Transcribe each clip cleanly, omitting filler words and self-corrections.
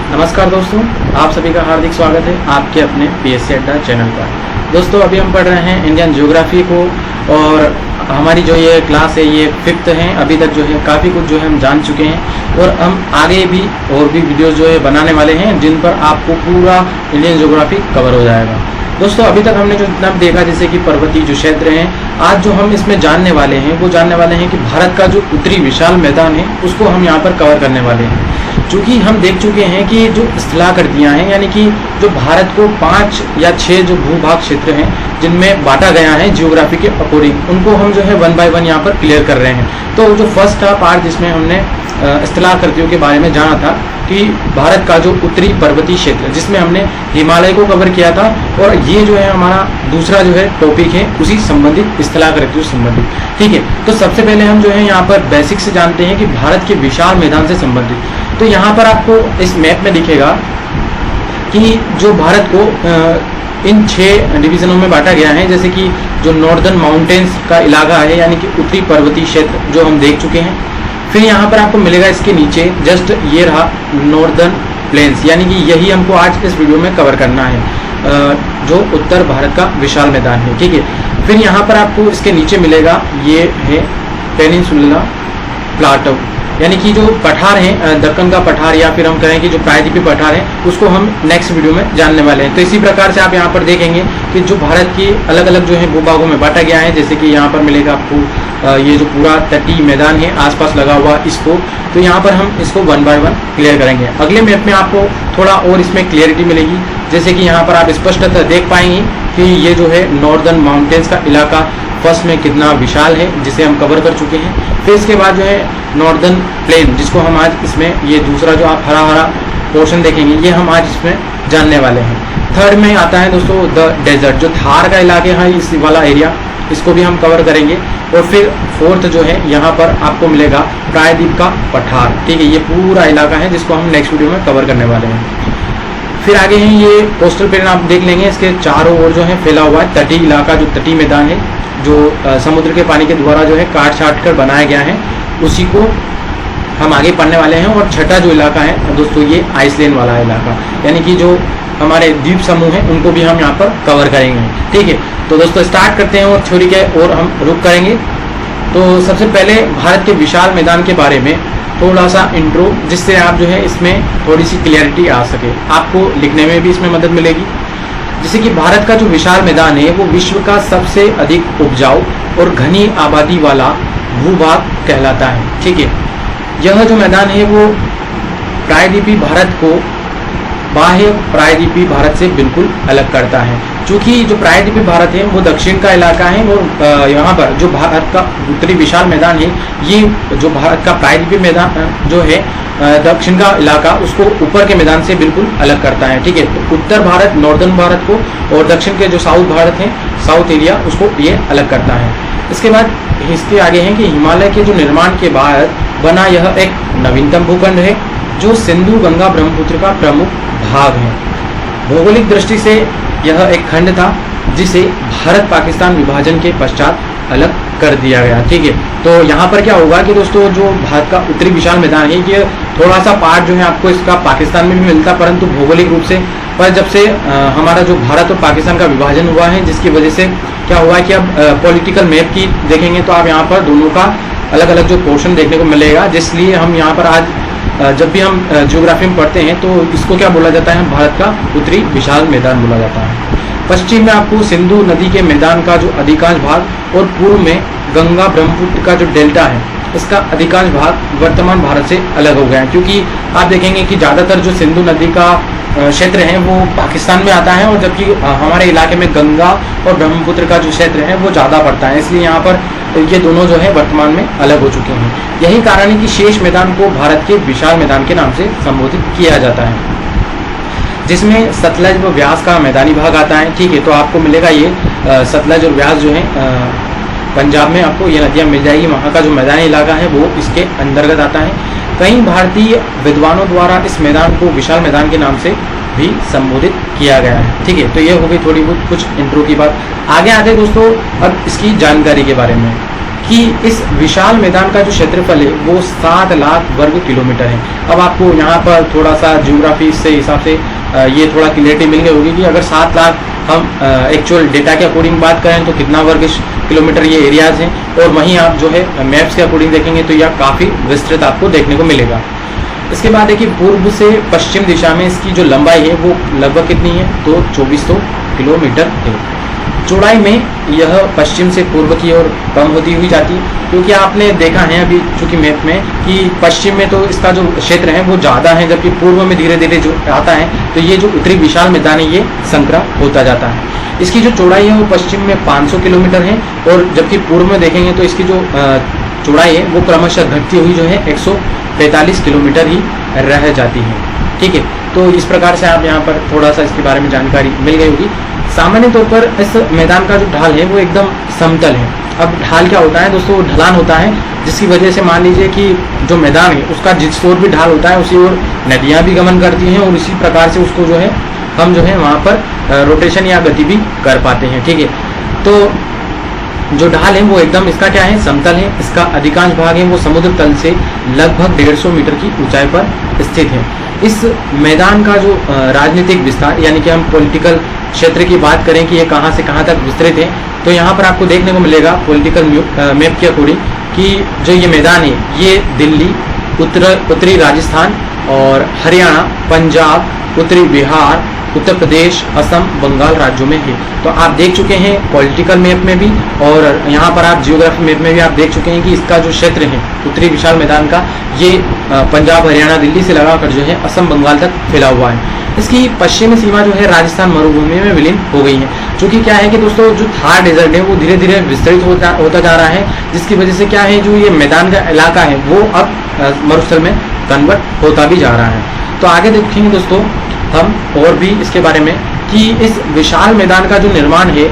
नमस्कार दोस्तों, आप सभी का हार्दिक स्वागत है आपके अपने PSC अड्डा चैनल पर। दोस्तों अभी हम पढ़ रहे हैं इंडियन ज्योग्राफी को और हमारी जो ये क्लास है ये 5th है। अभी तक जो है काफ़ी कुछ जो है हम जान चुके हैं और हम आगे भी और भी वीडियोस जो है बनाने वाले हैं जिन पर आपको पूरा इंडियन ज्योग्राफी कवर हो जाएगा। दोस्तों अभी तक हमने जो इतना देखा जैसे कि पर्वतीय जो क्षेत्र हैं, आज जो हम इसमें जानने वाले हैं वो जानने वाले हैं कि भारत का जो उत्तरी विशाल मैदान है उसको हम यहाँ पर कवर करने वाले हैं। चूँकि हम देख चुके हैं कि जो स्थलाकृतियाँ हैं यानी कि जो भारत को 5 या 6 जो भूभाग क्षेत्र हैं जिनमें बांटा गया है जियोग्राफी के अकॉर्डिंग, उनको हम जो है 1 बाय 1 यहाँ पर क्लियर कर रहे हैं। तो जो फर्स्ट था पार्ट जिसमें हमने स्थलाकृतियों के बारे में जाना था कि भारत का जो उत्तरी पर्वतीय क्षेत्र जिसमें हमने हिमालय को कवर किया था, और ये जो है हमारा दूसरा जो है टॉपिक है उसी संबंधित स्थलाकृतियों से संबंधित। ठीक है, तो सबसे पहले हम जो है यहाँ पर बेसिक से जानते हैं कि भारत के विशाल मैदान से संबंधित। तो यहाँ पर आपको इस मैप में दिखेगा कि जो भारत को इन 6 डिवीजनों में बांटा गया है, जैसे कि जो नॉर्दर्न माउंटेन्स का इलाका है यानी कि उत्तरी पर्वतीय क्षेत्र जो हम देख चुके हैं। फिर यहाँ पर आपको मिलेगा इसके नीचे जस्ट ये रहा नॉर्दर्न प्लेन्स, यानी कि यही हमको आज इस वीडियो में कवर करना है जो उत्तर भारत का विशाल मैदान है। ठीक है, फिर यहाँ पर आपको इसके नीचे मिलेगा ये है पेनिनसुला प्लाटो, यानी कि जो पठार है दक्कन का पठार या फिर हम कहें कि जो प्रायद्वीपीय पठार है उसको हम नेक्स्ट वीडियो में जानने वाले हैं। तो इसी प्रकार से आप यहाँ पर देखेंगे कि जो भारत की अलग अलग जो है भूभागों में बांटा गया है, जैसे कि यहाँ पर मिलेगा आपको ये जो पूरा तटीय मैदान है आसपास लगा हुआ इसको, तो यहाँ पर हम इसको 1 बाय 1 क्लियर करेंगे। अगले मैप में आपको थोड़ा और इसमें क्लियरिटी मिलेगी, जैसे कि यहाँ पर आप स्पष्टतः देख पाएंगे कि ये जो है नॉर्दर्न माउंटेन्स का इलाका फर्स्ट में कितना विशाल है जिसे हम कवर कर चुके हैं। फिर इसके बाद जो है नॉर्दर्न प्लेन जिसको हम आज इसमें ये दूसरा जो आप हरा हरा पोर्शन देखेंगे ये हम आज इसमें जानने वाले हैं। थर्ड में आता है दोस्तों द डेजर्ट, जो थार का इलाके है इस वाला एरिया, इसको भी हम कवर करेंगे। और फिर फोर्थ जो है यहाँ पर आपको मिलेगा प्रायद्वीप का पठार। ठीक है, ये पूरा इलाका है जिसको हम नेक्स्ट वीडियो में कवर करने वाले हैं। फिर आगे हैं ये कोस्टल प्लेन, आप देख लेंगे इसके चारों ओर जो है फैला हुआ है तटीय इलाका, जो तटीय मैदान है जो समुद्र के पानी के द्वारा जो है काट छाट कर बनाया गया है, उसी को हम आगे पढ़ने वाले हैं। और छठा जो इलाका है दोस्तों ये आइसलैंड वाला इलाका, यानी कि जो हमारे द्वीप समूह हैं उनको भी हम यहाँ पर कवर करेंगे। ठीक है, तो दोस्तों स्टार्ट करते हैं और थ्योरी के और हम रुक करेंगे। तो सबसे पहले भारत के विशाल मैदान के बारे में थोड़ा सा इंट्रो, जिससे आप जो है इसमें थोड़ी सी क्लियरिटी आ सके, आपको लिखने में भी इसमें मदद मिलेगी। जैसे कि भारत का जो विशाल मैदान है वो विश्व का सबसे अधिक उपजाऊ और घनी आबादी वाला भूभाग कहलाता है। ठीक है, यह जो मैदान है वो प्रायद्वीपीय भारत को बाह्य प्रायद्वीपीय भारत से बिल्कुल अलग करता है। चूँकि जो प्रायद्वीपीय भारत है वो दक्षिण का इलाका है, वो यहाँ पर जो भारत का उत्तरी विशाल मैदान है ये जो भारत का प्रायद्वीपीय मैदान जो है दक्षिण का इलाका उसको ऊपर के मैदान से बिल्कुल अलग करता है। ठीक है, तो उत्तर भारत नॉर्दर्न भारत को और दक्षिण के जो साउथ भारत है साउथ एरिया उसको ये अलग करता है। इसके बाद इसके आगे है कि हिमालय के जो निर्माण के बाद बना यह एक नवीनतम भूखंड है जो सिंधु गंगा ब्रह्मपुत्र का प्रमुख भाग है। भौगोलिक दृष्टि से यह एक खंड था जिसे भारत पाकिस्तान विभाजन के पश्चात अलग कर दिया गया। ठीक है, तो यहाँ पर क्या होगा कि दोस्तों जो भारत का उत्तरी विशाल मैदान है ये थोड़ा सा पार्ट जो है आपको इसका पाकिस्तान में भी मिलता, परंतु भौगोलिक रूप से पर जब से हमारा जो भारत और पाकिस्तान का विभाजन हुआ है जिसकी वजह से क्या हुआ है कि अब पॉलिटिकल मैप की देखेंगे तो आप यहाँ पर दोनों का अलग अलग जो पोर्शन देखने को मिलेगा, जिसलिए हम यहाँ पर आज जब भी हम ज्योग्राफी में पढ़ते हैं तो इसको क्या बोला जाता है, भारत का उत्तरी विशाल मैदान बोला जाता है। पश्चिम में आपको सिंधु नदी के मैदान का जो अधिकांश भाग और पूर्व में गंगा ब्रह्मपुत्र का जो डेल्टा है इसका अधिकांश भाग वर्तमान भारत से अलग हो गया है, क्योंकि आप देखेंगे कि ज़्यादातर जो सिंधु नदी का क्षेत्र है वो पाकिस्तान में आता है और जबकि हमारे इलाके में गंगा और ब्रह्मपुत्र का जो क्षेत्र है वो ज़्यादा पड़ता है, इसलिए यहाँ पर ये दोनों जो है वर्तमान में अलग हो चुके हैं। यही कारण है कि शेष मैदान को भारत के विशाल मैदान के नाम से संबोधित किया जाता है, जिसमें सतलज व व्यास का मैदानी भाग आता है। ठीक है, तो आपको मिलेगा ये सतलज और व्यास जो है पंजाब में आपको ये नदियाँ मिल जाएगी, वहाँ का जो मैदानी इलाका है वो इसके अंतर्गत आता है। कई भारतीय विद्वानों द्वारा इस मैदान को विशाल मैदान के नाम से भी संबोधित किया गया है। ठीक है, तो ये हो गई थोड़ी बहुत कुछ इंट्रो की बात। आगे आते दोस्तों अब इसकी जानकारी के बारे में कि इस विशाल मैदान का जो क्षेत्रफल है वो 7 लाख वर्ग किलोमीटर है। अब आपको यहाँ पर थोड़ा सा ज्योग्राफी से हिसाब से ये थोड़ा क्लियरिटी मिल गई होगी कि अगर 7 लाख हम एक्चुअल डेटा के अकॉर्डिंग बात करें तो कितना वर्ग किलोमीटर ये एरियाज हैं, और वहीं आप जो है मैप्स के अकॉर्डिंग देखेंगे तो यह काफ़ी विस्तृत आपको देखने को मिलेगा। इसके बाद देखिए पूर्व से पश्चिम दिशा में इसकी जो लंबाई है वो लगभग कितनी है, तो 2400 किलोमीटर है। चौड़ाई में यह पश्चिम से पूर्व की ओर कम होती हुई जाती है, क्योंकि आपने देखा है अभी चूंकि मैप में कि पश्चिम में तो इसका जो क्षेत्र है वो ज़्यादा है, जबकि पूर्व में धीरे धीरे जो आता है तो ये जो उत्तरी विशाल मैदान है ये संकरा होता जाता है। इसकी जो चौड़ाई है वो पश्चिम में 500 किलोमीटर है, और जबकि पूर्व में देखेंगे तो इसकी जो चौड़ाई है वो क्रमशः घटती हुई जो है 145 किलोमीटर ही रह जाती है। ठीक है, तो इस प्रकार से आप यहाँ पर थोड़ा सा इसके बारे में जानकारी मिल गई होगी। सामान्य तौर पर इस मैदान का जो ढाल है वो एकदम समतल है। अब ढाल क्या होता है दोस्तों, ढलान होता है जिसकी वजह से मान लीजिए कि जो मैदान है उसका जिस ओर भी ढाल होता है उसी ओर नदियाँ भी गमन करती हैं, और इसी प्रकार से उसको जो है हम जो है वहाँ पर रोटेशन या गति भी कर पाते हैं। ठीक है, तो जो ढाल है वो एकदम इसका क्या है, समतल है। इसका अधिकांश भाग है वो समुद्र तल से लगभग 150 मीटर की ऊंचाई पर स्थित है। इस मैदान का जो राजनीतिक विस्तार यानी कि हम पॉलिटिकल क्षेत्र की बात करें कि ये कहाँ से कहाँ तक विस्तृत है, तो यहाँ पर आपको देखने को मिलेगा पॉलिटिकल मैप के अकॉर्डिंग कि जो ये मैदान है ये दिल्ली, उत्तरी राजस्थान और हरियाणा, पंजाब, उत्तरी बिहार, उत्तर प्रदेश, असम, बंगाल राज्यों में है। तो आप देख चुके हैं पॉलिटिकल मैप में भी, और यहाँ पर आप जियोग्राफी मैप में भी आप देख चुके हैं कि इसका जो क्षेत्र है उत्तरी विशाल मैदान का ये पंजाब, हरियाणा, दिल्ली से लगाकर जो है असम, बंगाल तक फैला हुआ है। इसकी पश्चिमी सीमा जो है राजस्थान मरुभूमि में विलीन हो गई है। चूँकि क्या है कि दोस्तों जो थार डेजर्ट है वो धीरे धीरे विस्तृत होता जा रहा है, जिसकी वजह से क्या है जो ये मैदान का इलाका है वो अब मरुस्थल में कन्वर्ट होता भी जा रहा है। तो आगे देखेंगे दोस्तों हम और भी इसके बारे में कि इस विशाल मैदान का जो निर्माण है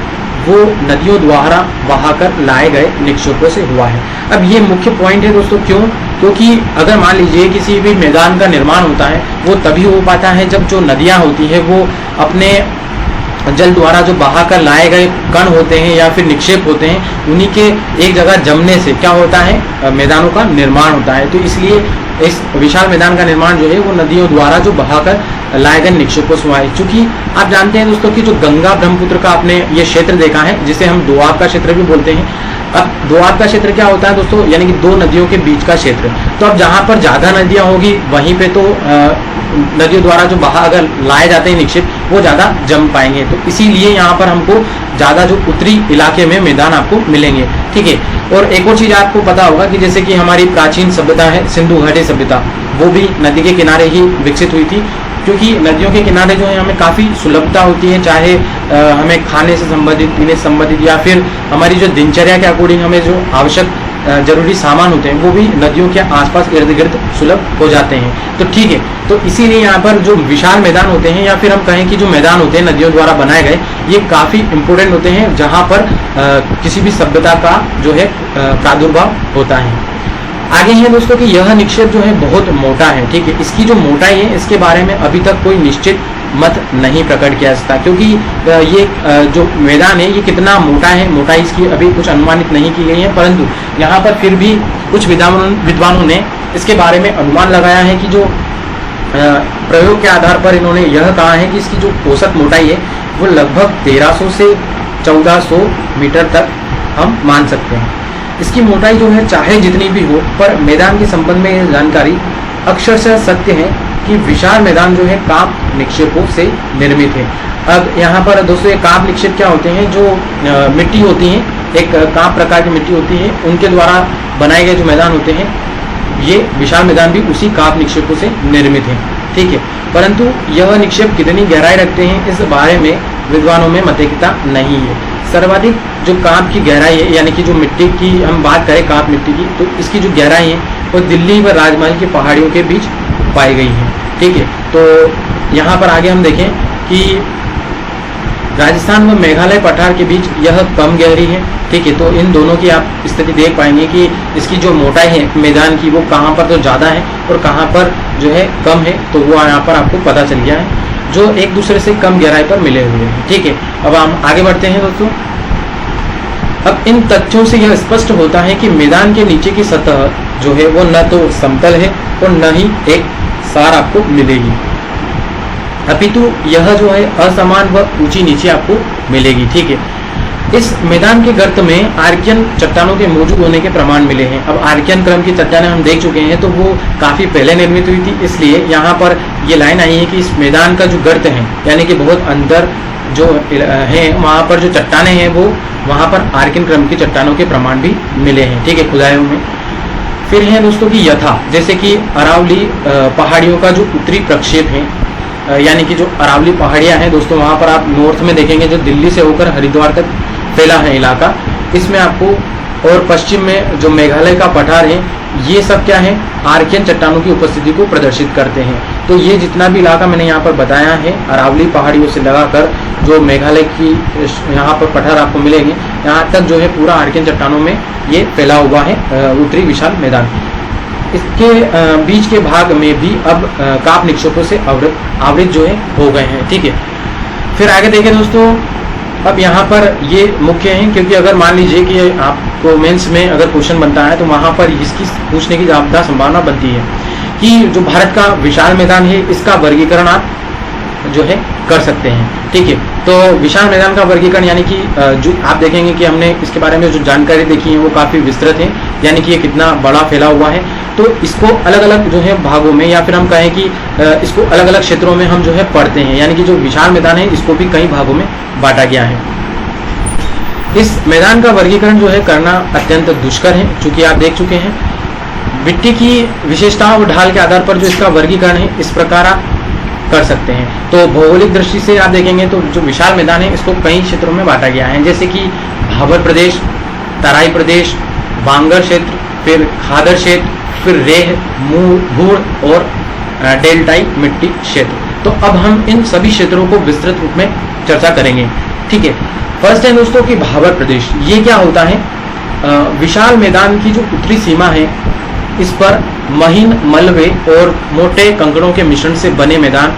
वो नदियों द्वारा बहाकर लाए गए निक्षेपों से हुआ है। अब ये मुख्य पॉइंट है दोस्तों, क्यों? क्योंकि अगर मान लीजिए किसी भी मैदान का निर्माण होता है वो तभी हो पाता है जब जो नदियाँ होती है वो अपने जल द्वारा जो बहाकर लाए गए कण होते हैं या फिर निक्षेप होते हैं उन्हीं के एक जगह जमने से क्या होता है, मैदानों का निर्माण होता है। तो इसलिए इस विशाल मैदान का निर्माण जो है वो नदियों द्वारा जो बहाकर लाए गए निक्षेपों से हुआ है। चूंकि आप जानते हैं दोस्तों कि जो गंगा ब्रह्मपुत्र का आपने ये क्षेत्र देखा है जिसे हम दोआब का क्षेत्र भी बोलते हैं। अब दोआब का क्षेत्र क्या होता है दोस्तों, यानी कि दो नदियों के बीच का क्षेत्र। तो अब जहाँ पर ज़्यादा नदियाँ होगी वहीं पे तो नदियों द्वारा जो बहा अगर लाए जाते हैं निक्षेप वो ज़्यादा जम पाएंगे। तो इसीलिए यहाँ पर हमको ज़्यादा जो उत्तरी इलाके में मैदान आपको मिलेंगे। ठीक है, और एक और चीज़ आपको पता होगा कि जैसे कि हमारी प्राचीन सभ्यता है सिंधु घाटी सभ्यता, वो भी नदी के किनारे ही विकसित हुई थी, क्योंकि नदियों के किनारे जो है हमें काफ़ी सुलभता होती है, चाहे हमें खाने से संबंधित, पीने से संबंधित या फिर हमारी जो दिनचर्या के अकॉर्डिंग हमें जो आवश्यक जरूरी सामान होते हैं वो भी नदियों के आसपास इर्द गिर्द सुलभ हो जाते हैं। तो ठीक है, तो इसीलिए यहाँ पर जो विशाल मैदान होते हैं या फिर हम कहें कि जो मैदान होते हैं नदियों द्वारा बनाए गए ये काफ़ी इम्पोर्टेंट होते हैं, जहाँ पर किसी भी सभ्यता का जो है प्रादुर्भाव होता है। आगे है दोस्तों कि यह निक्षेप जो है बहुत मोटा है। ठीक है, इसकी जो मोटाई है इसके बारे में अभी तक कोई निश्चित मत नहीं प्रकट किया जाता, क्योंकि ये जो मैदान है ये कितना मोटा है, मोटाई इसकी अभी कुछ अनुमानित नहीं की गई है, परंतु यहाँ पर फिर भी कुछ विद्वानों ने इसके बारे में अनुमान लगाया है कि जो प्रयोग के आधार पर इन्होंने यह कहा है कि इसकी जो औसत मोटाई है वो लगभग 1300 से 1400 मीटर तक हम मान सकते हैं। इसकी मोटाई जो है चाहे जितनी भी हो, पर मैदान के संबंध में यह जानकारी अक्षरशः सत्य है कि विशाल मैदान जो है कांप निक्षेपों से निर्मित है। अब यहाँ पर दोस्तों ये कांप निक्षेप क्या होते हैं, जो मिट्टी होती है, एक कांप प्रकार की मिट्टी होती है, उनके द्वारा बनाए गए जो मैदान होते हैं ये विशाल मैदान भी उसी कांप निक्षेपों से निर्मित है। ठीक है, परंतु यह निक्षेप कितनी गहराई रखते हैं इस बारे में विद्वानों में मतैक्यता नहीं है। सर्वाधिक जो कांप की गहराई है, यानी कि जो मिट्टी की हम बात करें कांप मिट्टी की, तो इसकी जो गहराई है वो दिल्ली व राजमहल की पहाड़ियों के बीच पाई गई है। ठीक है, तो यहाँ पर आगे हम देखें कि राजस्थान व मेघालय पठार के बीच यह कम गहरी है। ठीक है, तो इन दोनों की आप स्थिति देख पाएंगे कि इसकी जो मोटाई है मैदान की वो कहाँ पर तो ज़्यादा है और कहाँ पर जो है कम है, तो वो यहाँ पर आपको पता चल गया है, जो एक दूसरे से कम गहराई पर मिले हुए हैं। ठीक है, अब हम आगे बढ़ते हैं दोस्तों। अब इन तथ्यों से यह स्पष्ट होता है कि मैदान के नीचे की सतह जो है वो न तो समतल है और न ही एक सार आपको मिलेगी, अपितु यह जो है असमान व ऊंची नीचे आपको मिलेगी। ठीक है, इस मैदान के गर्त में आर्कियन चट्टानों के मौजूद होने के प्रमाण मिले हैं। अब आर्कियन क्रम की चट्टानें हम देख चुके हैं, तो वो काफी पहले निर्मित हुई थी, इसलिए यहाँ पर ये लाइन आई है कि इस मैदान का जो गर्त है यानी कि बहुत अंदर जो है वहाँ पर जो चट्टानें हैं वो वहाँ पर आर्कियन क्रम की चट्टानों के प्रमाण भी मिले हैं। ठीक है, खुदाइयों में। फिर है दोस्तों की यथा, जैसे कि अरावली पहाड़ियों का जो उत्तरी प्रक्षेप है, यानी कि जो अरावली पहाड़ियाँ हैं दोस्तों, वहाँ पर आप नॉर्थ में देखेंगे जो दिल्ली से होकर हरिद्वार तक फैला है इलाका, इसमें आपको, और पश्चिम में जो मेघालय का पठार है, ये सब क्या है, आर्कियन चट्टानों की उपस्थिति को प्रदर्शित करते हैं। तो ये जितना भी इलाका मैंने यहाँ पर बताया है, अरावली पहाड़ियों से लगाकर जो मेघालय की यहाँ पर पठार आपको मिलेंगे, यहाँ तक जो है पूरा आर्कियन चट्टानों में ये फैला हुआ है उत्तरी विशाल मैदान। इसके बीच के भाग में भी अब काप निक्षेपों से आवृत जो है हो गए हैं। ठीक है, फिर आगे देखें दोस्तों, अब यहाँ पर ये मुख्य हैं, क्योंकि अगर मान लीजिए कि आपको मेंस में अगर क्वेश्चन बनता है तो वहाँ पर इसकी पूछने की ज़्यादा संभावना बनती है कि जो भारत का विशाल मैदान है इसका वर्गीकरण आप जो है कर सकते हैं। ठीक है, तो विशाल मैदान का वर्गीकरण यानी कि जो आप देखेंगे कि हमने इसके बारे में जो जानकारी देखी है वो काफ़ी विस्तृत है, यानी कि ये कितना बड़ा फैला हुआ है। तो इसको अलग अलग जो है भागों में, या फिर हम कहें कि इसको अलग अलग क्षेत्रों में हम जो है पढ़ते हैं, यानी कि जो विशाल मैदान है इसको भी कई भागों में बांटा गया है। इस मैदान का वर्गीकरण जो है करना अत्यंत दुष्कर है, चूंकि आप देख चुके हैं मिट्टी की विशेषताओं और ढाल के आधार पर जो इसका वर्गीकरण है इस प्रकार आप कर सकते हैं। तो भौगोलिक दृष्टि से आप देखेंगे तो जो विशाल मैदान है इसको कई क्षेत्रों में बांटा गया है, जैसे कि भाबर प्रदेश, तराई प्रदेश, बांगर क्षेत्र, फिर खादर क्षेत्र, फिर रेह, भूड़ और डेल्टाई मिट्टी क्षेत्र। तो अब हम इन सभी क्षेत्रों को विस्तृत रूप में चर्चा करेंगे। ठीक है, फर्स्ट है दोस्तों कि भाबर प्रदेश, ये क्या होता है, विशाल मैदान की जो उत्तरी सीमा है इस पर महीन मलबे और मोटे कंकड़ों के मिश्रण से बने मैदान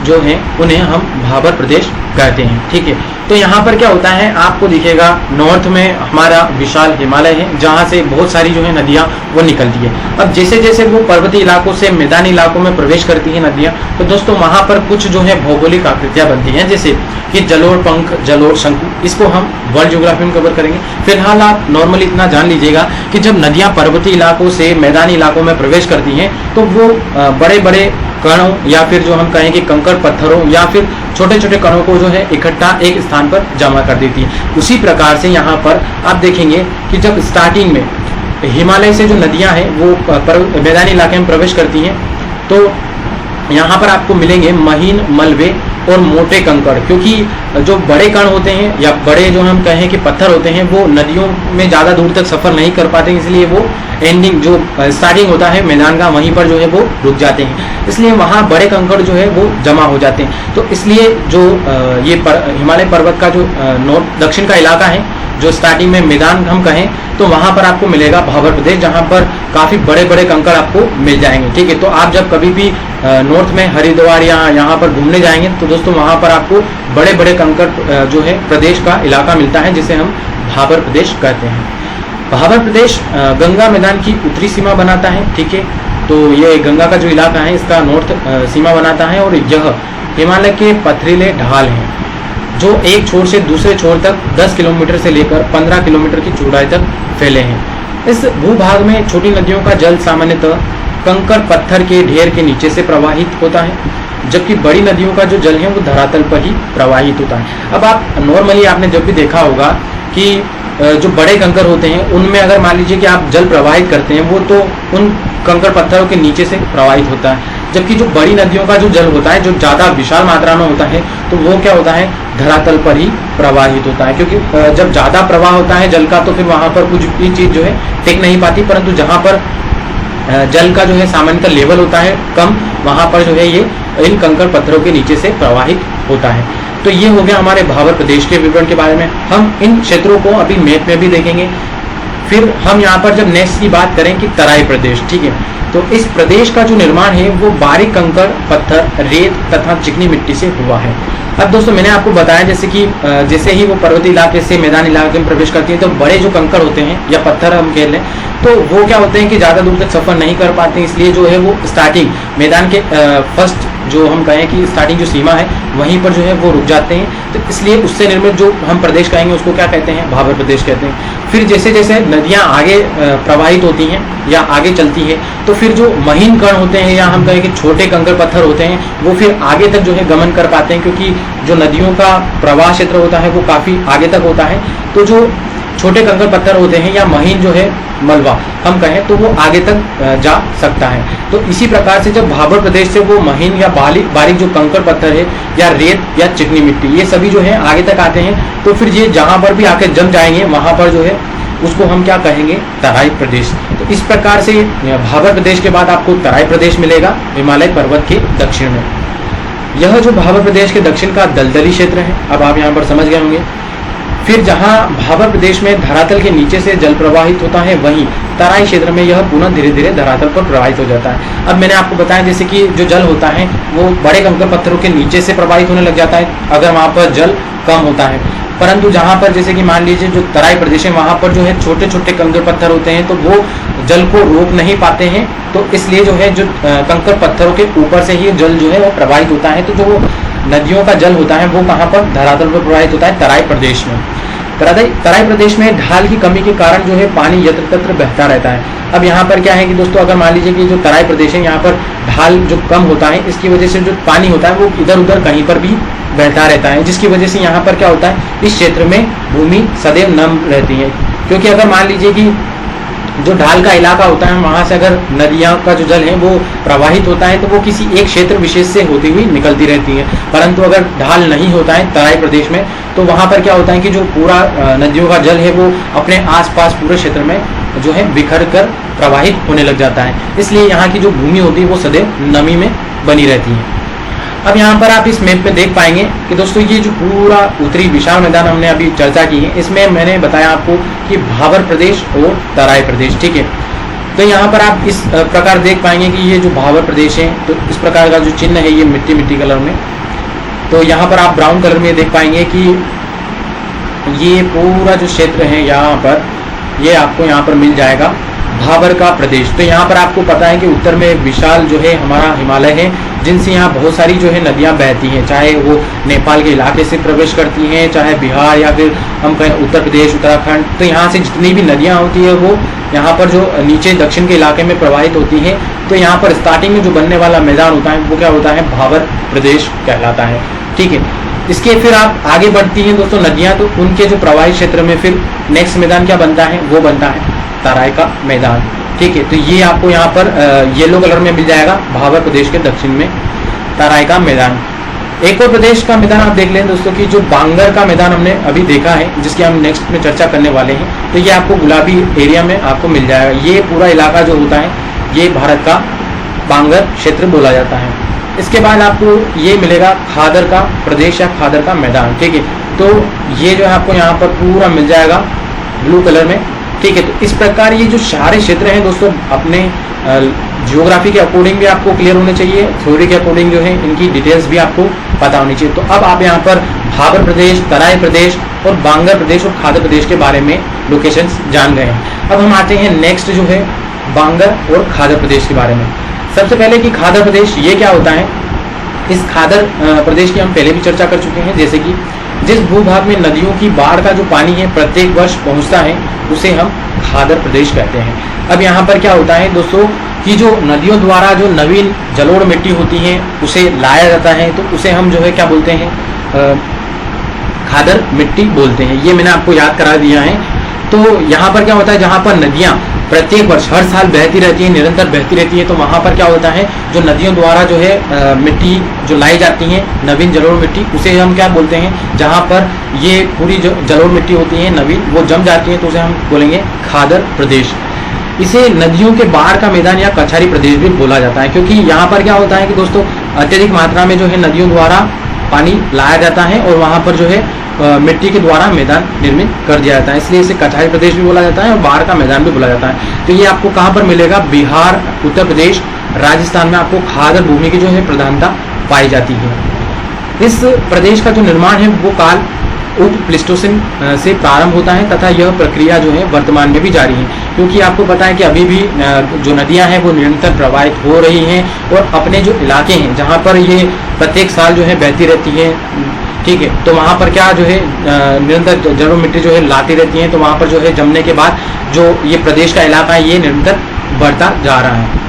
जो हैं उन्हें हम भाबर प्रदेश कहते हैं। ठीक है, तो यहाँ पर क्या होता है, आपको दिखेगा नॉर्थ में हमारा विशाल हिमालय है जहाँ से बहुत सारी जो है नदियाँ वो निकलती है। अब जैसे जैसे वो पर्वतीय इलाकों से मैदानी इलाकों में प्रवेश करती हैं नदियाँ, तो दोस्तों वहाँ पर कुछ जो है भौगोलिक आकृतियाँ बनती हैं, जैसे कि जलोढ़ पंख, जलोढ़ शंकु, इसको हम वर्ल्ड ज्योग्राफी में कवर करेंगे। फिलहाल आप नॉर्मली इतना जान लीजिएगा कि जब नदियाँ पर्वतीय इलाकों से मैदानी इलाकों में प्रवेश करती हैं तो वो बड़े बड़े कणों या फिर जो हम कहें कि कंकड़ पत्थरों या फिर छोटे छोटे कणों को जो है इकट्ठा एक स्थान पर जमा कर देती है। उसी प्रकार से यहाँ पर आप देखेंगे कि जब स्टार्टिंग में हिमालय से जो नदियाँ हैं वो मैदानी इलाके में प्रवेश करती हैं तो यहाँ पर आपको मिलेंगे महीन मलबे और मोटे कंकड़, क्योंकि जो बड़े कण होते हैं या बड़े जो हम कहें कि पत्थर होते हैं वो नदियों में ज़्यादा दूर तक सफ़र नहीं कर पाते, इसलिए वो एंडिंग जो स्टार्टिंग होता है मैदान का वहीं पर जो है वो रुक जाते हैं, इसलिए वहाँ बड़े कंकड़ जो है वो जमा हो जाते हैं। तो इसलिए जो ये हिमालय पर्वत का जो नॉर्थ दक्षिण का इलाका है, जो स्टार्टिंग में मैदान हम कहें तो वहाँ पर आपको मिलेगा भाबर प्रदेश, जहाँ पर काफ़ी बड़े बड़े कंकड़ आपको मिल जाएंगे। ठीक है, तो आप जब कभी भी नॉर्थ में हरिद्वार या यहाँ पर घूमने जाएंगे तो दोस्तों वहाँ पर आपको बड़े बड़े कंकड़ जो है प्रदेश का इलाका मिलता है, जिसे हम भाबर प्रदेश कहते हैं। भाबर प्रदेश गंगा मैदान की उत्तरी सीमा बनाता है। ठीक है, तो ये गंगा का जो इलाका है इसका नॉर्थ सीमा बनाता है और यह हिमालय के पथरीले ढाल हैं जो एक छोर से दूसरे छोर तक 10 किलोमीटर से लेकर 15 किलोमीटर की चौड़ाई तक फैले हैं। इस भूभाग में छोटी नदियों का जल सामान्यतः कंकड़ पत्थर के ढेर के नीचे से प्रवाहित होता है, जबकि बड़ी नदियों का जो जल है वो धरातल पर ही प्रवाहित होता है। अब आप नॉर्मली आपने जब भी देखा होगा कि जो बड़े कंकड़ होते हैं उनमें अगर मान लीजिए कि आप जल प्रवाहित करते हैं वो तो उन कंकड़ पत्थरों के नीचे से प्रवाहित होता है, जबकि जो बड़ी नदियों का जो जल होता है जो ज़्यादा विशाल मात्रा में होता है तो वो क्या होता है, धरातल पर ही प्रवाहित होता है। क्योंकि जब ज़्यादा प्रवाह होता है जल का तो फिर वहाँ पर कुछ भी चीज़ जो है टिक नहीं पाती, परंतु जहाँ पर जल का जो है सामान्यतः लेवल होता है कम, वहाँ पर जो है ये इन कंकड़ पत्थरों के नीचे से प्रवाहित होता है। तो ये हो गया हमारे भाबर प्रदेश के विवरण के बारे में। हम इन क्षेत्रों को अभी मैप में भी देखेंगे। फिर हम यहाँ पर जब नेक्स्ट की बात करें कि तराई प्रदेश, ठीक है, तो इस प्रदेश का जो निर्माण है वो बारीक कंकड़, पत्थर, रेत तथा चिकनी मिट्टी से हुआ है। अब दोस्तों मैंने आपको बताया जैसे कि जैसे ही वो पर्वतीय इलाके से मैदानी इलाके में प्रवेश करती है तो बड़े जो कंकड़ होते हैं या पत्थर हम कह लें, तो वो क्या होते हैं कि ज़्यादा दूर तक सफ़र नहीं कर पाते हैं, इसलिए जो है वो स्टार्टिंग मैदान के फर्स्ट जो हम कहें कि स्टार्टिंग जो सीमा है वहीं पर जो है वो रुक जाते हैं। तो इसलिए उससे निर्मित जो हम प्रदेश कहेंगे उसको क्या कहते हैं, भाबर प्रदेश कहते हैं। फिर जैसे जैसे नदियाँ आगे प्रवाहित होती हैं या आगे चलती है तो फिर जो महीन कण होते हैं या हम कहें कि छोटे कंकड़ पत्थर होते हैं वो फिर आगे तक जो है गमन कर पाते हैं, क्योंकि जो नदियों का प्रवाह क्षेत्र होता है वो काफ़ी आगे तक होता है। तो जो छोटे कंकड़ पत्थर होते हैं या महीन जो है मलबा हम कहें तो वो आगे तक जा सकता है। तो इसी प्रकार से जब भाबर प्रदेश से वो महीन या बारीक जो कंकड़ पत्थर है या रेत या चिकनी मिट्टी ये सभी जो है आगे तक आते हैं, तो फिर ये जहाँ पर भी आके जम जाएंगे वहाँ पर जो है उसको हम क्या कहेंगे, तराई प्रदेश। तो इस प्रकार से भाबर प्रदेश के बाद आपको तराई प्रदेश मिलेगा हिमालय पर्वत के दक्षिण में। यह जो भाबर प्रदेश के दक्षिण का दलदली क्षेत्र है, अब आप यहाँ पर समझ गए होंगे। फिर जहाँ भाबर प्रदेश में धरातल के नीचे से जल प्रवाहित होता है वहीं तराई क्षेत्र में यह पुनः धीरे धीरे धरातल पर प्रवाहित हो जाता है। अब मैंने आपको बताया जैसे कि जो जल होता है वो बड़े कंकड़ पत्थरों के नीचे से प्रवाहित होने लग जाता है अगर वहाँ पर जल कम होता है, परंतु जहाँ पर जैसे कि मान लीजिए जो तराई प्रदेश है वहाँ पर जो है छोटे छोटे कंकड़ पत्थर होते हैं तो वो जल को रोक नहीं पाते हैं, तो इसलिए जो है जो कंकड़ पत्थरों के ऊपर से ही जल जो है वो प्रवाहित होता है। तो जो नदियों का जल होता है वो कहाँ पर, धरातल पर प्रवाहित होता है तराई प्रदेश में। तराई प्रदेश में ढाल की कमी के कारण जो है पानी यत्र तत्र बहता रहता है। अब यहाँ पर क्या है कि दोस्तों अगर मान लीजिए कि जो तराई प्रदेश है यहाँ पर ढाल जो कम होता है इसकी वजह से जो पानी होता है वो इधर उधर कहीं पर भी बहता रहता है, जिसकी वजह से यहाँ पर क्या होता है, इस क्षेत्र में भूमि सदैव नम रहती है। क्योंकि अगर मान लीजिए कि जो ढाल का इलाका होता है वहाँ से अगर नदियाँ का जो जल है वो प्रवाहित होता है तो वो किसी एक क्षेत्र विशेष से होती हुई निकलती रहती है, परंतु अगर ढाल नहीं होता है तराई प्रदेश में तो वहाँ पर क्या होता है कि जो पूरा नदियों का जल है वो अपने आसपास पूरे क्षेत्र में जो है बिखर कर प्रवाहित होने लग जाता है, इसलिए यहाँ की जो भूमि होती है वो सदैव नमी में बनी रहती है। अब यहाँ पर आप इस मैप में देख पाएंगे कि दोस्तों ये जो पूरा उत्तरी विशाल मैदान हमने अभी चर्चा की है इसमें मैंने बताया आपको कि भाबर प्रदेश और तराई प्रदेश, ठीक है। तो यहाँ पर आप इस प्रकार देख पाएंगे कि ये जो भाबर प्रदेश है तो इस प्रकार का जो चिन्ह है ये मिट्टी कलर में, तो यहाँ पर आप ब्राउन कलर में देख पाएंगे कि ये पूरा जो क्षेत्र है यहाँ पर ये आपको यहाँ पर मिल जाएगा भाबर का प्रदेश। तो यहाँ पर आपको पता है कि उत्तर में विशाल जो है हमारा हिमालय है जिनसे यहाँ बहुत सारी जो है नदियाँ बहती हैं, चाहे वो नेपाल के इलाके से प्रवेश करती हैं, चाहे बिहार या फिर हम कहें उत्तर प्रदेश, उत्तराखंड। तो यहाँ से जितनी भी नदियाँ होती है वो यहाँ पर जो नीचे दक्षिण के इलाके में प्रवाहित होती है। तो यहाँ पर स्टार्टिंग में जो बनने वाला मैदान होता है वो क्या होता है, भाबर प्रदेश कहलाता है, ठीक है। इसके फिर आप आगे बढ़ती हैं दोस्तों नदियाँ, तो उनके जो प्रवाही क्षेत्र में फिर नेक्स्ट मैदान क्या बनता है, वो बनता है तराई का मैदान, ठीक है। तो ये आपको यहाँ पर येलो कलर में मिल जाएगा भाबर प्रदेश के दक्षिण में तराई का मैदान। एक और प्रदेश का मैदान आप देख लें दोस्तों कि जो बांगर का मैदान हमने अभी देखा है जिसकी हम नेक्स्ट में चर्चा करने वाले हैं, तो ये आपको गुलाबी एरिया में आपको मिल जाएगा। ये पूरा इलाका जो होता है ये भारत का बांगर क्षेत्र बोला जाता है। इसके बाद आपको ये मिलेगा खादर का प्रदेश या खादर का मैदान, ठीक है। तो ये जो है आपको यहाँ पर पूरा मिल जाएगा ब्लू कलर में, ठीक है। तो इस प्रकार ये जो सारे क्षेत्र हैं दोस्तों अपने जियोग्राफी के अकॉर्डिंग भी आपको क्लियर होने चाहिए, थ्योरी के अकॉर्डिंग जो है इनकी डिटेल्स भी आपको पता होनी चाहिए। तो अब आप यहाँ पर भाबर प्रदेश, तराई प्रदेश और बांगर प्रदेश और खादर प्रदेश के बारे में लोकेशंस जान गए हैं। अब हम आते हैं नेक्स्ट जो है बांगर और खादर प्रदेश के बारे में। सबसे पहले कि खादर प्रदेश ये क्या होता है, इस खादर प्रदेश की हम पहले भी चर्चा कर चुके हैं। जैसे कि जिस भूभाग में नदियों की बाढ़ का जो पानी है प्रत्येक वर्ष पहुंचता है उसे हम खादर प्रदेश कहते हैं। अब यहाँ पर क्या होता है दोस्तों कि जो नदियों द्वारा जो नवीन जलोढ़ मिट्टी होती है उसे लाया जाता है, तो उसे हम जो है क्या बोलते हैं, खादर मिट्टी बोलते हैं। ये मैंने आपको याद करा दिया है। तो यहाँ पर क्या होता है, जहाँ पर नदियाँ प्रत्येक वर्ष हर साल बहती रहती है, निरंतर बहती रहती है, तो वहाँ पर क्या होता है जो नदियों द्वारा जो है मिट्टी जो लाई जाती है नवीन जलोढ़ मिट्टी, उसे हम क्या बोलते हैं, जहाँ पर ये पूरी जो जलोढ़ मिट्टी होती है नवीन वो जम जाती है तो उसे हम बोलेंगे खादर प्रदेश। इसे नदियों के बाढ़ का मैदान या कछारी प्रदेश भी बोला जाता है, क्योंकि यहाँ पर क्या होता है कि दोस्तों अत्यधिक मात्रा में जो है नदियों द्वारा पानी लाया जाता है और वहाँ पर जो है मिट्टी के द्वारा मैदान निर्मित कर दिया जाता है, इसलिए इसे कछारी प्रदेश भी बोला जाता है और बाढ़ का मैदान भी बोला जाता है। तो ये आपको कहाँ पर मिलेगा? बिहार, उत्तर प्रदेश, राजस्थान में आपको खादर भूमि की जो है प्रधानता पाई जाती है। इस प्रदेश का जो निर्माण है वो काल उप प्लेस्टोसिन से प्रारंभ होता है तथा यह प्रक्रिया जो है वर्तमान में भी जारी है, क्योंकि आपको पता है कि अभी भी जो नदियां हैं वो निरंतर प्रवाहित हो रही हैं और अपने जो इलाके हैं जहां पर ये प्रत्येक साल जो है बहती रहती है, ठीक है, तो वहां पर क्या जो है निरंतर जड़ों मिट्टी जो है लाती रहती है, तो वहां पर जो है जमने के बाद जो ये प्रदेश का इलाका है ये निरंतर बढ़ता जा रहा है।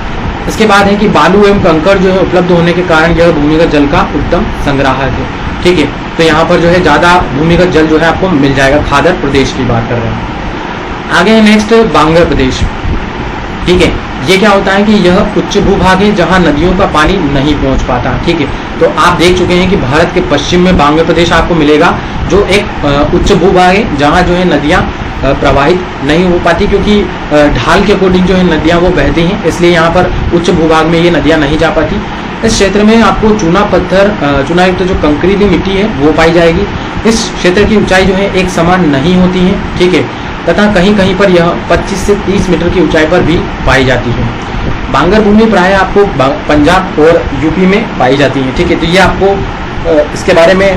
इसके बाद है कि बालू एवं कंकड़ जो है उपलब्ध होने के कारण यह भूमिगत जल का उत्तम संग्राहक है, ठीक है, तो यहाँ पर जो है ज़्यादा भूमिगत जल जो है आपको मिल जाएगा। खादर प्रदेश की बात कर रहे हैं। आगे नेक्स्ट बांगर प्रदेश, ठीक है, ये क्या होता है कि यह उच्च भूभाग है जहाँ नदियों का पानी नहीं पहुँच पाता, ठीक है, तो आप देख चुके हैं कि भारत के पश्चिम में बांगर प्रदेश आपको मिलेगा जो एक उच्च भूभाग है जहाँ जो है नदियाँ प्रवाहित नहीं हो पाती, क्योंकि ढाल के अकॉर्डिंग जो है नदियाँ वो बहती हैं, इसलिए यहाँ पर उच्च भूभाग में ये नदियाँ नहीं जा पाती। इस क्षेत्र में आपको चूना पत्थर, चूना युक्त जो कंकरीली मिट्टी है वो पाई जाएगी। इस क्षेत्र की ऊंचाई जो है एक समान नहीं होती है, ठीक है, तथा कहीं कहीं पर यह 25 से 30 मीटर की ऊंचाई पर भी पाई जाती है। बांगर भूमि प्रायः आपको पंजाब और यूपी में पाई जाती है, ठीक है, तो ये आपको इसके बारे में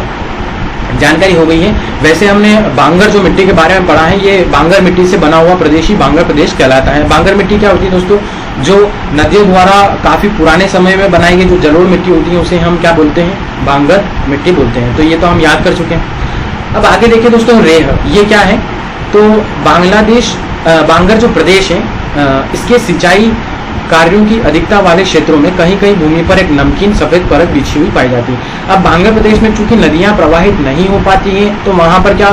जानकारी हो गई है। वैसे हमने बांगर जो मिट्टी के बारे में पढ़ा है, ये बांगर मिट्टी से बना हुआ प्रदेश ही बांगर प्रदेश कहलाता है। बांगर मिट्टी क्या होती है दोस्तों? जो नदियों द्वारा काफ़ी पुराने समय में बनाई गई जो जलोढ़ मिट्टी होती है उसे हम क्या बोलते हैं? बांगर मिट्टी बोलते हैं। तो ये तो हम याद कर चुके हैं। अब आगे देखिए दोस्तों, रेह ये क्या है? तो बांग्लादेश बांगर जो प्रदेश है इसके सिंचाई कार्यों की अधिकता वाले क्षेत्रों में कहीं कहीं भूमि पर एक नमकीन सफेद परत बिछी हुई पाई जाती है। अब बांगर प्रदेश में चूंकि नदियां प्रवाहित नहीं हो पाती हैं तो वहां पर क्या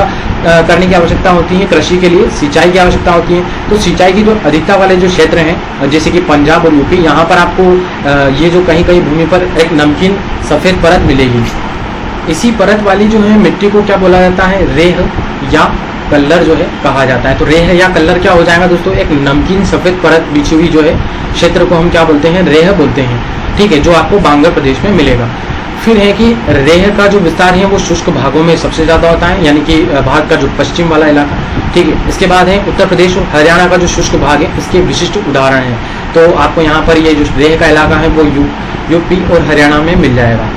करने की आवश्यकता होती है? कृषि के लिए सिंचाई की आवश्यकता होती है। तो सिंचाई की जो अधिकता वाले जो क्षेत्र हैं जैसे कि पंजाब और यूपी, यहाँ पर आपको ये जो कहीं कहीं भूमि पर एक नमकीन सफेद परत मिलेगी। इसी परत वाली जो है मिट्टी को क्या बोला जाता है? रेह या कल्लर जो है कहा जाता है। तो रेह या कल्लर क्या हो जाएगा दोस्तों? एक नमकीन सफेद परत बिछी हुई जो है क्षेत्र को हम क्या बोलते हैं? रेह बोलते हैं, ठीक है, जो आपको बांगर प्रदेश में मिलेगा। फिर है कि रेह का जो विस्तार है वो शुष्क भागों में सबसे ज़्यादा होता है, यानी कि भारत का जो पश्चिम वाला इलाका, ठीक है। इसके बाद है उत्तर प्रदेश और हरियाणा का जो शुष्क भाग है, इसके विशिष्ट उदाहरण हैं। तो आपको यहाँ पर ये जो रेह का इलाका है वो यूपी और हरियाणा में मिल जाएगा।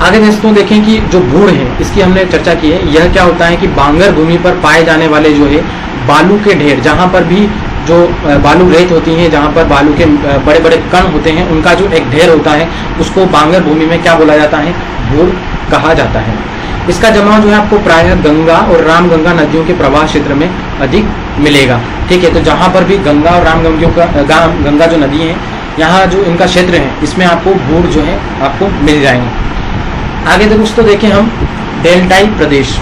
आगे दोस्तों देखें कि जो बूढ़ है इसकी हमने चर्चा की है। यह क्या होता है कि बांगर भूमि पर पाए जाने वाले जो है बालू के ढेर, जहाँ पर भी जो बालू रेत होती है, जहाँ पर बालू के बड़े बड़े कण होते हैं, उनका जो एक ढेर होता है उसको बांगर भूमि में क्या बोला जाता है? बूढ़ कहा जाता है। इसका जमाव जो है आपको प्रायः गंगा और रामगंगा नदियों के प्रवाह क्षेत्र में अधिक मिलेगा, ठीक है। तो जहाँ पर भी गंगा और गंगा जो नदी है, यहाँ जो इनका क्षेत्र है इसमें आपको बूढ़ जो है आपको मिल जाएंगे। आगे दोस्तों देखें हम डेल्टाई प्रदेश।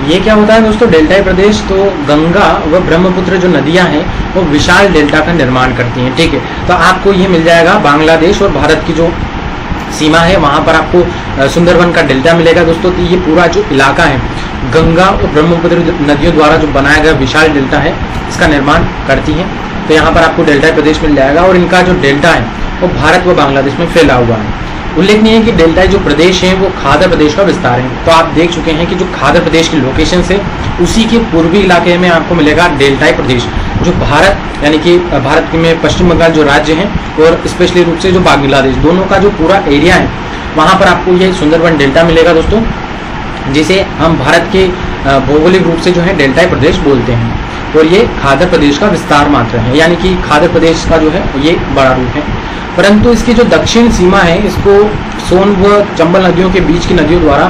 ये क्या होता है दोस्तों? डेल्टाई प्रदेश, तो गंगा व ब्रह्मपुत्र जो नदियां हैं वो विशाल डेल्टा का निर्माण करती हैं, ठीक है। तो आपको ये मिल जाएगा बांग्लादेश और भारत की जो सीमा है वहाँ पर आपको सुंदरबन का डेल्टा मिलेगा दोस्तों। तो ये पूरा जो इलाका है गंगा और ब्रह्मपुत्र नदियों द्वारा जो बनाया गया विशाल डेल्टा है इसका निर्माण करती है। तो यहाँ पर आपको डेल्टा प्रदेश मिल जाएगा और इनका जो डेल्टा है वो भारत व बांग्लादेश में फैला हुआ है। उल्लेखनीय है कि डेल्टाई जो प्रदेश है वो खादर प्रदेश का विस्तार है। तो आप देख चुके हैं कि जो खादर प्रदेश की लोकेशन से उसी के पूर्वी इलाके में आपको मिलेगा डेल्टाई प्रदेश, जो भारत यानी कि भारत में पश्चिम बंगाल जो राज्य है और स्पेशली रूप से जो बांग्लादेश, दोनों का जो पूरा एरिया है वहाँ पर आपको ये सुंदरबन डेल्टा मिलेगा दोस्तों, जिसे हम भारत के भौगोलिक रूप से जो है डेल्टाई प्रदेश बोलते हैं। और ये खादर प्रदेश का विस्तार मात्र है, यानी कि खादर प्रदेश का जो है ये बड़ा रूप है। परंतु इसकी जो दक्षिण सीमा है इसको सोन व चंबल नदियों के बीच की नदियों द्वारा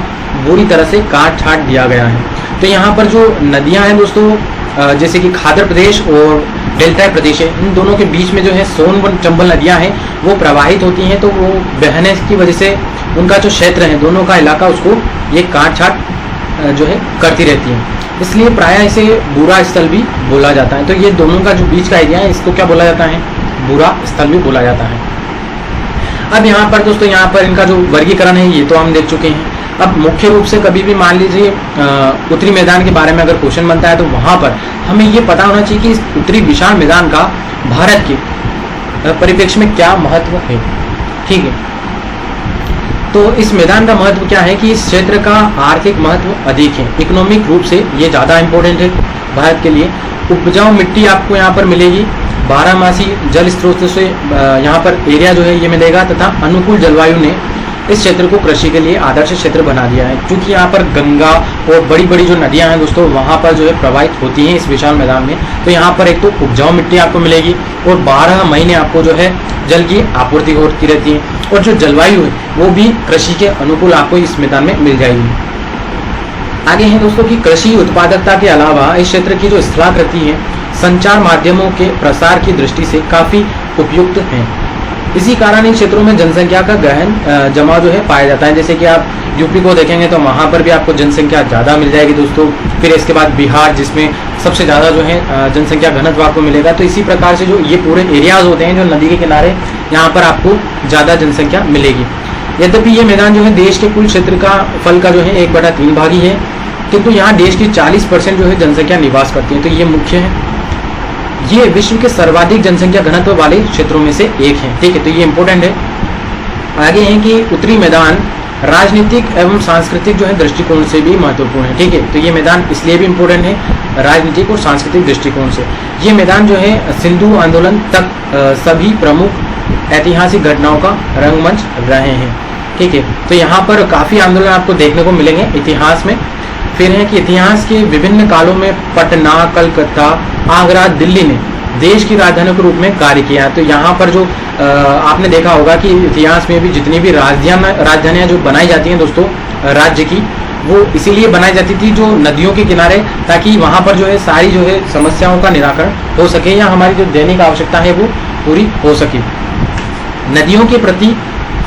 बुरी तरह से काट छाट दिया गया है। तो यहाँ पर जो नदियाँ हैं दोस्तों जैसे कि खादर प्रदेश और डेल्टाई प्रदेश है, इन दोनों के बीच में जो है सोन व चंबल नदियाँ हैं वो प्रवाहित होती हैं। तो वो बहने की वजह से उनका जो क्षेत्र है दोनों का इलाका उसको ये काट छाट जो है करती रहती है, इसलिए प्रायः इसे बुरा स्थल भी बोला जाता है। तो ये दोनों का जो बीच का एरिया है इसको क्या बोला जाता है? बुरा स्थल भी बोला जाता है। अब यहाँ पर दोस्तों यहाँ पर इनका जो वर्गीकरण है ये तो हम देख चुके हैं। अब मुख्य रूप से कभी भी मान लीजिए उत्तरी मैदान के बारे में अगर क्वेश्चन बनता है तो वहाँ पर हमें ये पता होना चाहिए कि इस उत्तरी विशाल मैदान का भारत के परिप्रेक्ष्य में क्या महत्व है, ठीक है। तो इस मैदान का महत्व क्या है कि इस क्षेत्र का आर्थिक महत्व अधिक है, इकोनॉमिक रूप से ये ज़्यादा इम्पोर्टेंट है भारत के लिए। उपजाऊ मिट्टी आपको यहाँ पर मिलेगी, 12मासी जल स्रोत से यहाँ पर एरिया जो है ये मिलेगा, तथा अनुकूल जलवायु ने इस क्षेत्र को कृषि के लिए आदर्श क्षेत्र बना दिया है, क्योंकि यहाँ पर गंगा और बड़ी बड़ी जो नदियाँ हैं दोस्तों वहाँ पर जो है प्रवाहित होती हैं इस विशाल मैदान में। तो यहाँ पर एक तो उपजाऊ मिट्टी आपको मिलेगी और 12 महीने आपको जो है जल की आपूर्ति होती रहती है, और जो जलवायु है वो भी कृषि के अनुकूल आपको इस मैदान में मिल जाएगी। आगे है दोस्तों कि कृषि उत्पादकता के अलावा इस क्षेत्र की जो स्थलाकृति है संचार माध्यमों के प्रसार की दृष्टि से काफ़ी उपयुक्त है। इसी कारण इन क्षेत्रों में जनसंख्या का गहन जमाव जो है पाया जाता है। जैसे कि आप यूपी को देखेंगे तो वहाँ पर भी आपको जनसंख्या ज़्यादा मिल जाएगी दोस्तों। फिर इसके बाद बिहार, जिसमें सबसे ज़्यादा जो है जनसंख्या घनत्व आपको मिलेगा। तो इसी प्रकार से जो ये पूरे एरियाज होते हैं जो नदी के किनारे, यहाँ पर आपको ज़्यादा जनसंख्या मिलेगी। यद्यपि ये मैदान जो है देश के कुल क्षेत्र का फल का जो है 1/3 भाग ही है, किंतु यहाँ देश की 40% जो है जनसंख्या निवास करती है। तो ये मुख्य है, ये विश्व के सर्वाधिक जनसंख्या घनत्व वाले क्षेत्रों में से एक है। ठीक है, तो ये इंपॉर्टेंट है। आगे है कि उत्तरी मैदान राजनीतिक एवं सांस्कृतिक जो है दृष्टिकोण से भी महत्वपूर्ण है। ठीक है, तो ये मैदान इसलिए भी इम्पोर्टेंट है राजनीतिक और सांस्कृतिक दृष्टिकोण से। ये मैदान जो है सिंधु आंदोलन तक सभी प्रमुख ऐतिहासिक घटनाओं का रंगमंच रहे हैं। ठीक है, तो यहाँ पर काफ़ी आंदोलन आपको देखने को मिलेंगे इतिहास में। फिर है कि इतिहास के विभिन्न कालों में पटना, कलकत्ता, आगरा, दिल्ली ने देश की राजधानी के रूप में कार्य किया। तो यहाँ पर जो आपने देखा होगा कि इतिहास में भी जितनी भी राजधानियाँ जो बनाई जाती हैं दोस्तों राज्य की, वो इसीलिए बनाई जाती थी जो नदियों के किनारे, ताकि वहाँ पर जो है सारी जो है समस्याओं का निराकरण हो सके या हमारी जो दैनिक आवश्यकता है वो पूरी हो सके। नदियों के प्रति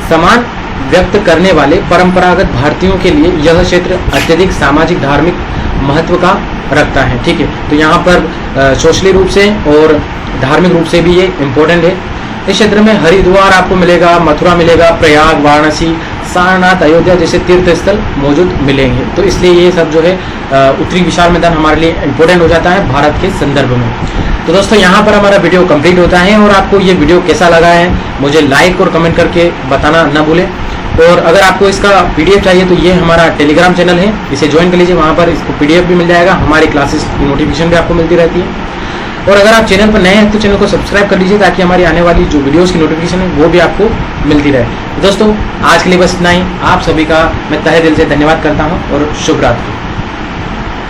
समान व्यक्त करने वाले परंपरागत भारतीयों के लिए यह क्षेत्र अत्यधिक सामाजिक धार्मिक महत्व का रखता है। ठीक है, तो यहाँ पर सोशली रूप से और धार्मिक रूप से भी ये इम्पोर्टेंट है। इस क्षेत्र में हरिद्वार आपको मिलेगा, मथुरा मिलेगा, प्रयाग, वाराणसी, सारनाथ, अयोध्या जैसे तीर्थ स्थल मौजूद मिलेंगे। तो इसलिए ये सब जो है उत्तरी विशाल मैदान हमारे लिए इम्पोर्टेंट हो जाता है भारत के संदर्भ में। तो दोस्तों यहाँ पर हमारा वीडियो कंप्लीट होता है, और आपको ये वीडियो कैसा लगा है मुझे लाइक और कमेंट करके बताना ना भूलें। और अगर आपको इसका PDF चाहिए तो ये हमारा टेलीग्राम चैनल है, इसे ज्वाइन कर लीजिए। वहाँ पर इसको PDF भी मिल जाएगा, हमारी क्लासेस की नोटिफिकेशन भी आपको मिलती रहती है। और अगर आप चैनल पर नए हैं तो चैनल को सब्सक्राइब कर लीजिए, ताकि हमारी आने वाली जो वीडियोस की नोटिफिकेशन है वो भी आपको मिलती रहे। दोस्तों आज के लिए बस इतना ही। आप सभी का मैं तहे दिल से धन्यवाद करता हूँ और शुभ रात्रि।